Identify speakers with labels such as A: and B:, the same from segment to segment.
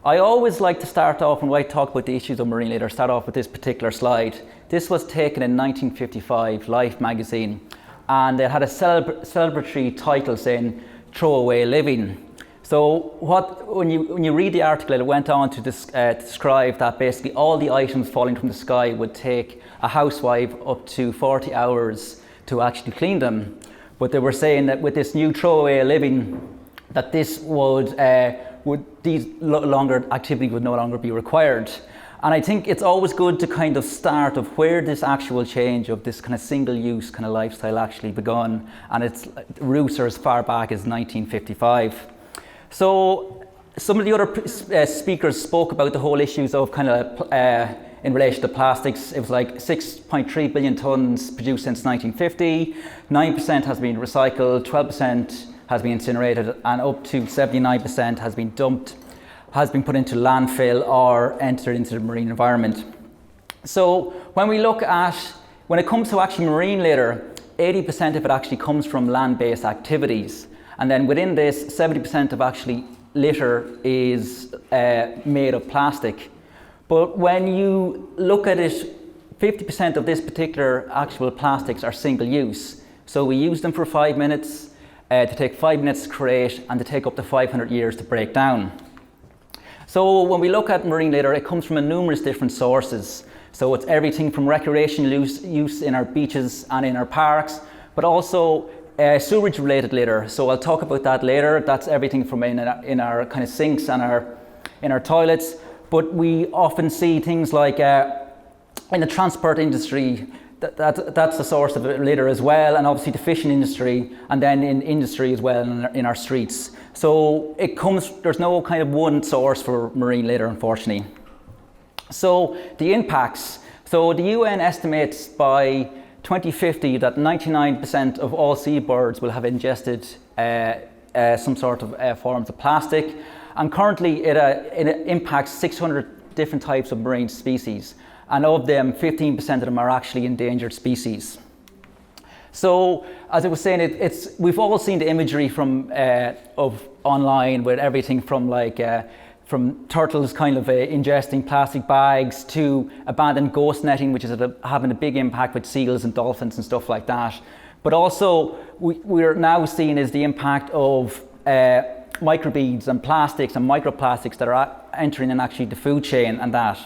A: I always like to start off when I talk about the issues of marine litter, start off with this particular slide. This was taken in 1955, Life magazine, and it had a celebratory title saying, "Throwaway Living." So when you read the article, it went on to describe that basically all the items falling from the sky would take a housewife up to 40 hours to actually clean them. But they were saying that with this new throwaway living, that this these longer activities would no longer be required. And I think it's always good to kind of start of where this actual change of this kind of single-use kind of lifestyle actually begun, and its roots are as far back as 1955. So some of the other speakers spoke about the whole issues of kind of in relation to plastics. It was like 6.3 billion tons produced since 1950, 9% has been recycled, 12% has been incinerated, and up to 79% has been dumped, has been put into landfill or entered into the marine environment. So when it comes to actually marine litter, 80% of it actually comes from land-based activities. And then within this, 70% of actually litter is made of plastic. But when you look at it, 50% of this particular actual plastics are single use. So we use them for 5 minutes, to take 5 minutes to create, and to take up to 500 years to break down. So when we look at marine litter, it comes from numerous different sources. So it's everything from recreational use in our beaches and in our parks, but also sewage related litter. So I'll talk about that later. That's everything from in our kind of sinks and in our toilets. But we often see things like in the transport industry, that's the source of litter as well, and obviously the fishing industry, and then in industry as well in our streets. So there's no kind of one source for marine litter, unfortunately. So the impacts. So the UN estimates by 2050 that 99% of all seabirds will have ingested some sort of forms of plastic, and currently it impacts 600 different types of marine species. And of them, 15% of them are actually endangered species. So, as I was saying, we've all seen the imagery of online with everything from from turtles kind of ingesting plastic bags to abandoned ghost netting, which is having a big impact with seals and dolphins and stuff like that. But also, we're now seeing is the impact of microbeads and plastics and microplastics that are entering in actually the food chain and that.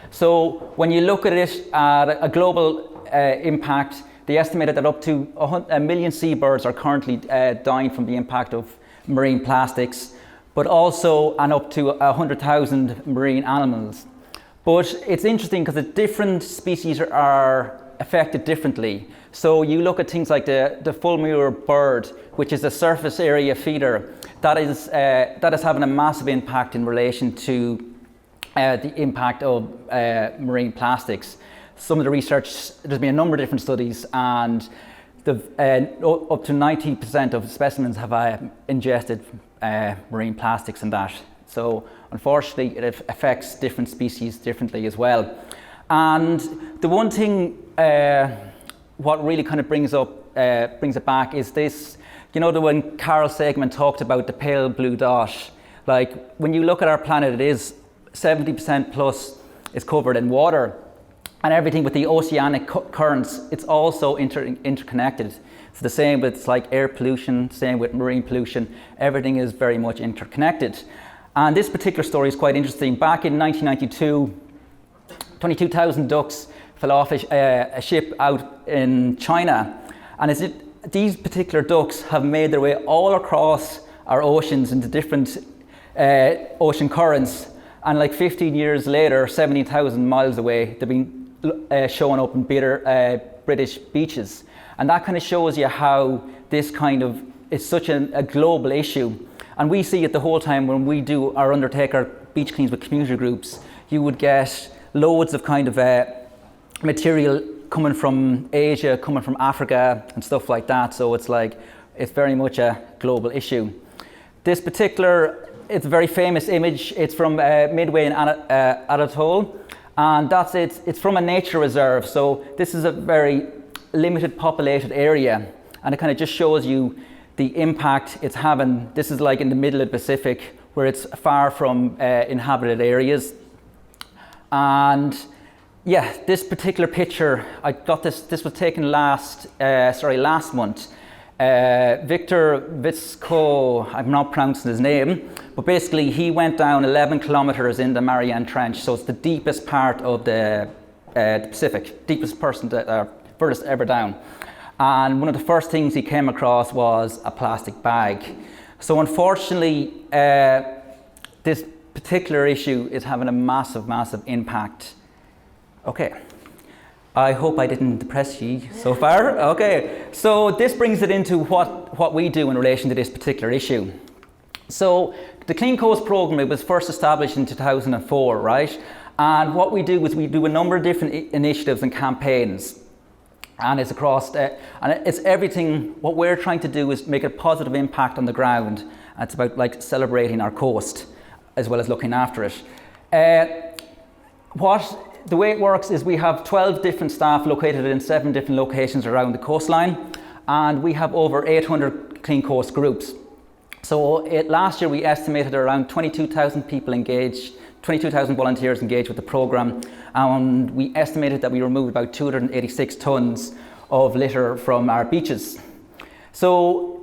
A: So when you look at it at a global impact, they estimated that up to 1 million seabirds are currently dying from the impact of marine plastics, but also up to 100,000 marine animals. But it's interesting because the different species are affected differently. So you look at things like the fulmar bird, which is a surface area feeder, that is having a massive impact in relation to the impact of marine plastics. Some of the research, there's been a number of different studies, and up to 90% of specimens have ingested marine plastics and that. So unfortunately, it affects different species differently as well. And the one thing, what really kind of brings it back is this, when Carl Sagan talked about the pale blue dot, like when you look at our planet, it is 70% plus is covered in water, and everything with the oceanic currents, it's also interconnected. It's the same with like air pollution, same with marine pollution, everything is very much interconnected. And this particular story is quite interesting. Back in 1992, 22,000 ducks fell off a ship out in China, and these particular ducks have made their way all across our oceans into different ocean currents. And like 15 years later, 70,000 miles away, they've been showing up in British beaches. And that kind of shows you how this kind of is such a global issue. And we see it the whole time when we undertake our beach cleans with community groups. You would get loads of kind of material coming from Asia, coming from Africa and stuff like that. So it's very much a global issue. This particular, it's a very famous image. It's from Midway in Anatole, and that's it. It's from a nature reserve. So this is a very limited populated area, and it kind of just shows you the impact it's having. This is like in the middle of the Pacific, where it's far from inhabited areas. And yeah, this particular picture, I got this was taken last month. Victor Visco, I'm not pronouncing his name, but basically he went down 11 kilometers in the Mariana Trench, so it's the deepest part of the Pacific, deepest furthest ever down. And one of the first things he came across was a plastic bag. So unfortunately, this particular issue is having a massive, massive impact. Okay. I hope I didn't depress you so far. Okay, so this brings it into what we do in relation to this particular issue. So the Clean Coast program, it was first established in 2004, right? And what we do is we do a number of different initiatives and campaigns. And it's across, and it's everything. What we're trying to do is make a positive impact on the ground. It's about like celebrating our coast as well as looking after it. The way it works is we have 12 different staff located in 7 different locations around the coastline, and we have over 800 Clean Coast groups. So last year we estimated around 22,000 people engaged, 22,000 volunteers engaged with the programme, and we estimated that we removed about 286 tonnes of litter from our beaches. So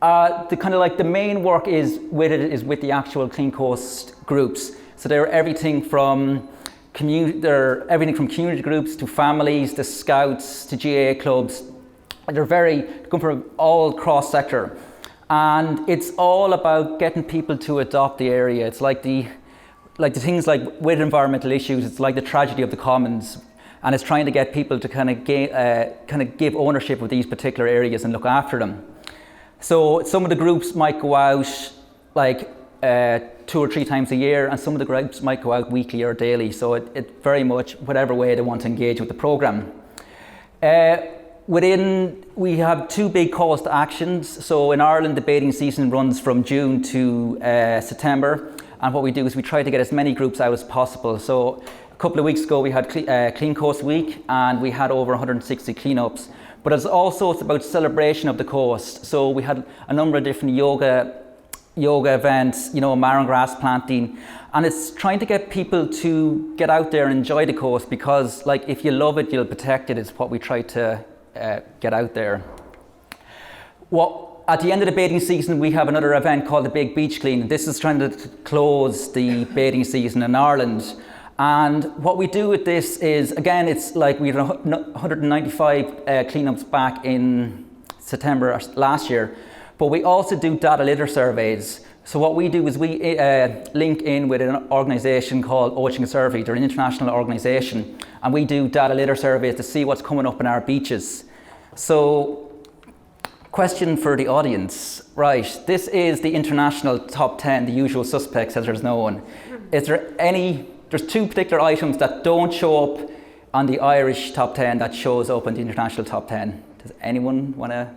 A: the main work is with the actual Clean Coast groups. So they're everything from community groups to families, to scouts, to GAA clubs. They come from all cross sector, and it's all about getting people to adopt the area. It's like the things like with environmental issues. It's like the tragedy of the commons, and it's trying to get people to kind of give ownership of these particular areas and look after them. So some of the groups might go out like 2 or 3 times a year, and some of the groups might go out weekly or daily. So it very much whatever way they want to engage with the programme. We have 2 big calls to actions. So in Ireland, the baiting season runs from June to September, and what we do is we try to get as many groups out as possible. So a couple of weeks ago we had Clean Coast Week, and we had over 160 cleanups. But it's about celebration of the coast. So we had a number of different yoga events, marron grass planting, and it's trying to get people to get out there and enjoy the coast, because like if you love it, you'll protect it, is what we try to get out there. At the end of the baiting season, we have another event called the Big Beach Clean. This is trying to close the baiting season in Ireland. And what we do with this is, again, it's like we had 195 cleanups back in September last year. But we also do data litter surveys. So what we do is we link in with an organisation called Ocean Survey. They're an international organisation, and we do data litter surveys to see what's coming up in our beaches. So, question for the audience, right? This is the international top 10, the usual suspects as there's known. There's 2 particular items that don't show up on the Irish top 10 that shows up on the international top 10. Does anyone want to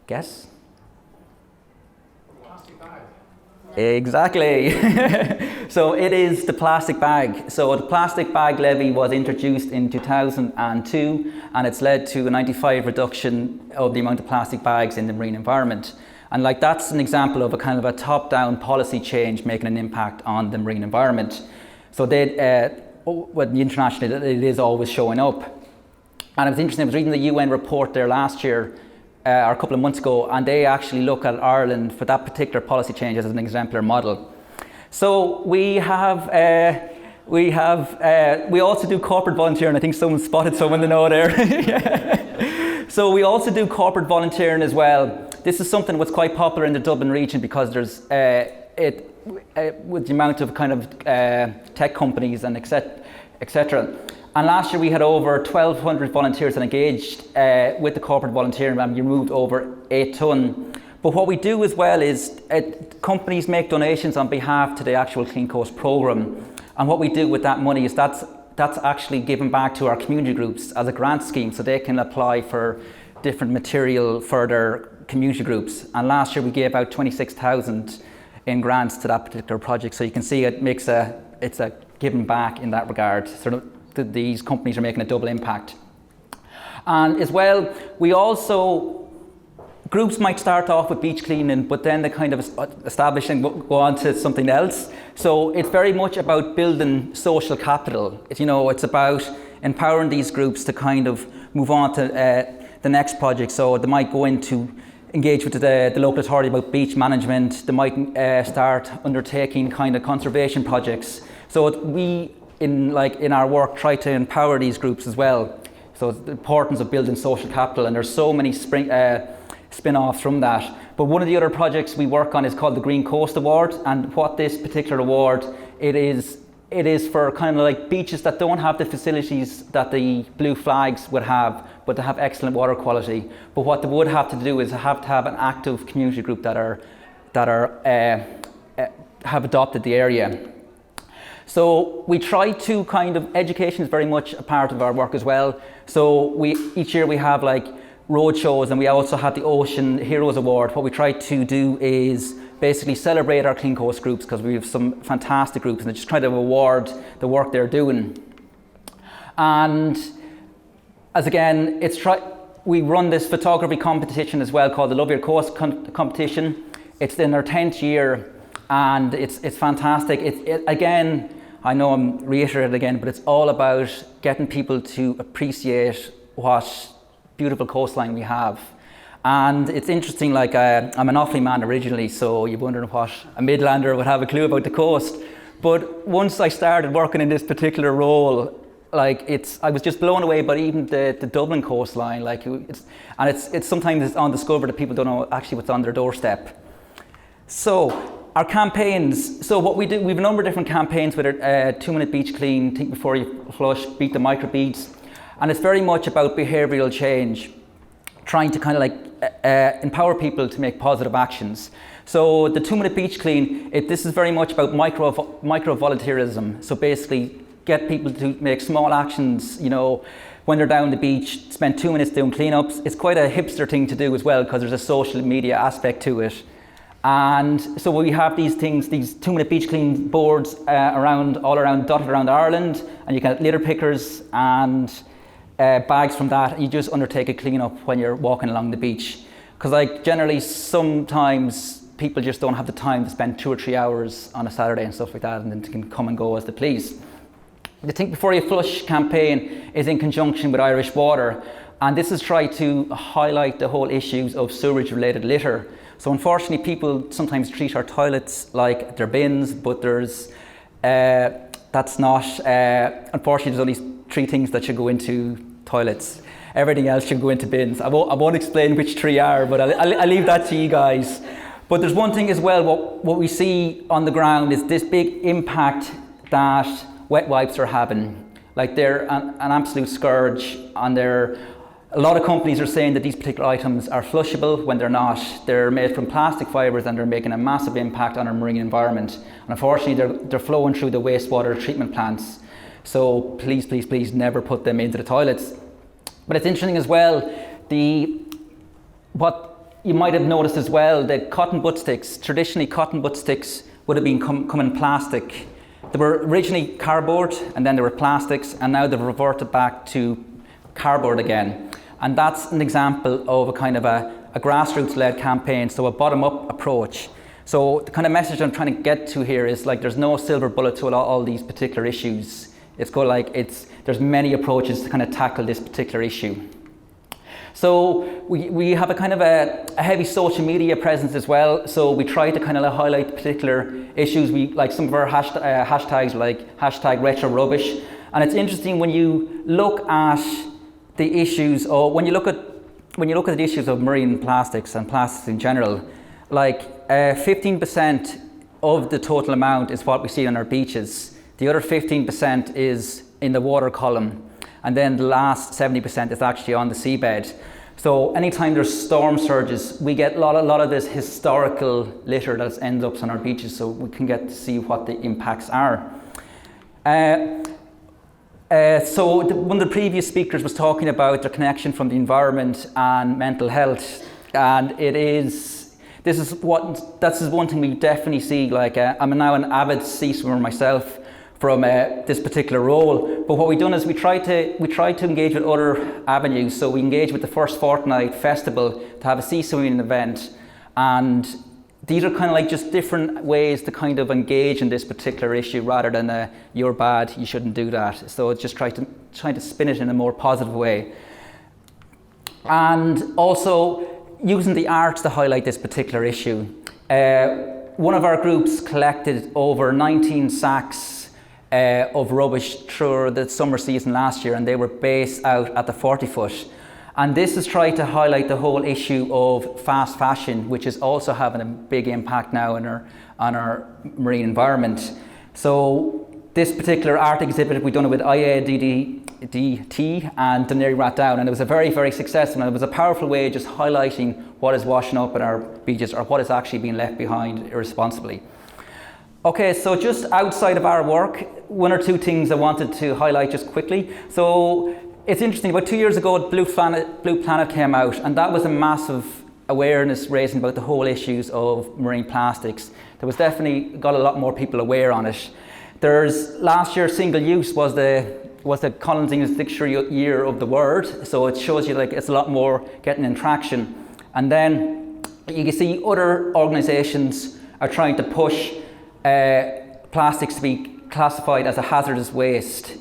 A: guess? Exactly. So it is the plastic bag. So the plastic bag levy was introduced in 2002, and it's led to a 95% reduction of the amount of plastic bags in the marine environment. And like that's an example of a kind of a top-down policy change making an impact on the marine environment. So internationally, it is always showing up. And it was interesting, I was reading the UN report there last year, or a couple of months ago, and they actually look at Ireland for that particular policy change as an exemplar model. So we also do corporate volunteering. I think someone spotted someone to know there. Yeah. So we also do corporate volunteering as well. This is something that's quite popular in the Dublin region, because there's with the amount of kind of tech companies and etc. And last year we had over 1,200 volunteers that engaged with the corporate volunteering, and we removed over 8 tonne. But what we do as well is companies make donations on behalf to the actual Clean Coast programme. And what we do with that money is that's actually given back to our community groups as a grant scheme, so they can apply for different material for their community groups. And last year we gave out 26,000 in grants to that particular project. So you can see it's a giving back in that regard. So these companies are making a double impact. And as well, we also groups might start off with beach cleaning, but then they kind of establish and go on to something else. So it's very much about building social capital. It's about empowering these groups to kind of move on to the next project. So they might go into engage with the local authority about beach management. They might start undertaking kind of conservation projects. So we in our work try to empower these groups as well. So the importance of building social capital, and there's so many spin-offs from that. But one of the other projects we work on is called the Green Coast Award, and what this particular award, it is for kind of like beaches that don't have the facilities that the blue flags would have, but they have excellent water quality. But what they would have to do is have to have an active community group that have adopted the area. So we try to kind of, education is very much a part of our work as well. So each year we have like road shows, and we also have the Ocean Heroes Award. What we try to do is basically celebrate our Clean Coast groups, because we have some fantastic groups, and just try to award the work they're doing. And as again, we run this photography competition as well called the Love Your Coast competition. It's in our 10th year, and it's fantastic. Again, I know I'm reiterating again, but it's all about getting people to appreciate what beautiful coastline we have. And it's interesting, like I'm an Offaly man originally, so you're wondering what a Midlander would have a clue about the coast. But once I started working in this particular role, I was just blown away by even the Dublin coastline. It's sometimes undiscovered that people don't know actually what's on their doorstep. So our campaigns, so what we do, we have a number of different campaigns with our 2-minute beach clean, think before you flush, beat the microbeads. And it's very much about behavioural change, trying to kind of empower people to make positive actions. So the 2-minute beach clean, this is very much about micro volunteerism. So basically get people to make small actions, when they're down the beach, spend 2 minutes doing cleanups. It's quite a hipster thing to do as well, because there's a social media aspect to it. And so we have these things, these 2-minute beach clean boards dotted around Ireland, and you get litter pickers and bags from that. You just undertake a cleanup when you're walking along the beach, because generally sometimes people just don't have the time to spend 2 or 3 hours on a Saturday and stuff like that, and then they can come and go as they please. The Think Before You Flush campaign is in conjunction with Irish Water, and this is trying to highlight the whole issues of sewage related litter. So unfortunately people sometimes treat our toilets like they're bins, but that's not, unfortunately there's only 3 things that should go into toilets. Everything else should go into bins. I won't explain which 3 are, but I'll leave that to you guys. But there's one thing as well, what we see on the ground is this big impact that wet wipes are having. They're an absolute scourge on their. A lot of companies are saying that these particular items are flushable when they're not. They're made from plastic fibres, and they're making a massive impact on our marine environment. And unfortunately they're flowing through the wastewater treatment plants. So please, please, please never put them into the toilets. But it's interesting as well, what you might have noticed as well, the cotton butt sticks. Traditionally cotton butt sticks would have been come in plastic. They were originally cardboard, and then they were plastics, and now they've reverted back to cardboard again. And that's an example of a kind of a grassroots-led campaign, so a bottom-up approach. So the kind of message I'm trying to get to here is there's no silver bullet to all these particular issues. There's many approaches to kind of tackle this particular issue. So we have a kind of a heavy social media presence as well. So we try to kind of highlight particular issues. We some of our hashtags like hashtag retro rubbish. And it's interesting when you look at the issues, or when you look at the issues of marine plastics and plastics in general, 15% of the total amount is what we see on our beaches. The other 15% is in the water column, and then the last 70% is actually on the seabed. So anytime there's storm surges, we get a lot of this historical litter that ends up on our beaches, so we can get to see what the impacts are. So one of the previous speakers was talking about the connection from the environment and mental health, and this is one thing we definitely see. I'm now an avid sea swimmer myself, from this particular role. But what we've done is we tried to engage with other avenues. So we engaged with the first Fortnite festival to have a sea swimming event, and these are kind of like just different ways to kind of engage in this particular issue rather than you're bad, you shouldn't do that. So just trying to spin it in a more positive way. And also using the arts to highlight this particular issue. One of our groups collected over 19 sacks of rubbish through the summer season last year, and they were based out at the 40-foot. And this is trying to highlight the whole issue of fast fashion, which is also having a big impact now on our marine environment. So this particular art exhibit, we've done it with IADDT and Dunleary Rathdown, and it was a very, very successful, and it was a powerful way of just highlighting what is washing up in our beaches or what is actually being left behind irresponsibly. Okay, so just outside of our work, one or two things I wanted to highlight just quickly. So it's interesting, about 2 years ago, Blue Planet came out, and that was a massive awareness raising about the whole issues of marine plastics. There was definitely got a lot more people aware on it. Last year, single use was the Collins English Dictionary year of the word, so it shows you like it's a lot more getting in traction. And then you can see other organisations are trying to push plastics to be classified as a hazardous waste.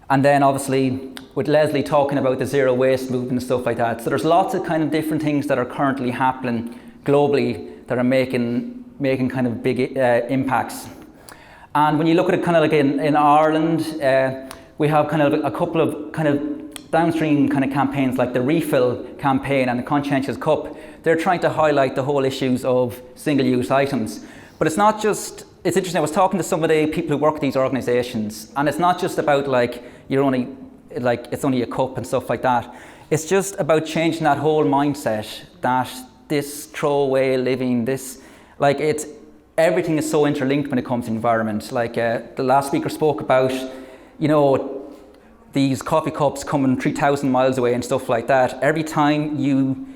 A: And then obviously with Leslie talking about the zero waste movement and stuff like that. So there's lots of kind of different things that are currently happening globally that are making kind of big impacts. And when you look at it kind of like in Ireland, we have kind of a couple of kind of downstream kind of campaigns like the Refill campaign and the Conscientious Cup. They're trying to highlight the whole issues of single-use items. But it's not just, it's interesting, I was talking to some of the people who work at these organisations, and it's not just about like, it's only a cup and stuff like that. It's just about changing that whole mindset that this throwaway living, everything is so interlinked when it comes to environment. Like the last speaker spoke about, these coffee cups coming 3,000 miles away and stuff like that. Every time you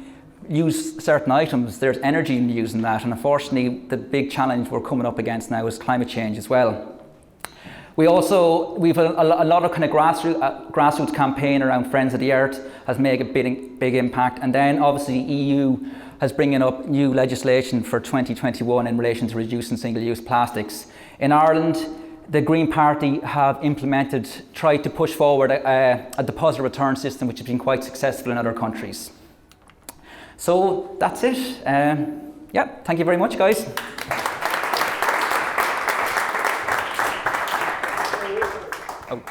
A: use certain items, there's energy in using that, and unfortunately the big challenge we're coming up against now is climate change as well. We've a lot of kind of grassroots campaign around Friends of the Earth has made a big impact, and then obviously EU has bringing up new legislation for 2021 in relation to reducing single-use plastics. In Ireland, the Green Party have tried to push forward a deposit return system which has been quite successful in other countries. So that's it. Thank you very much, guys. Oh.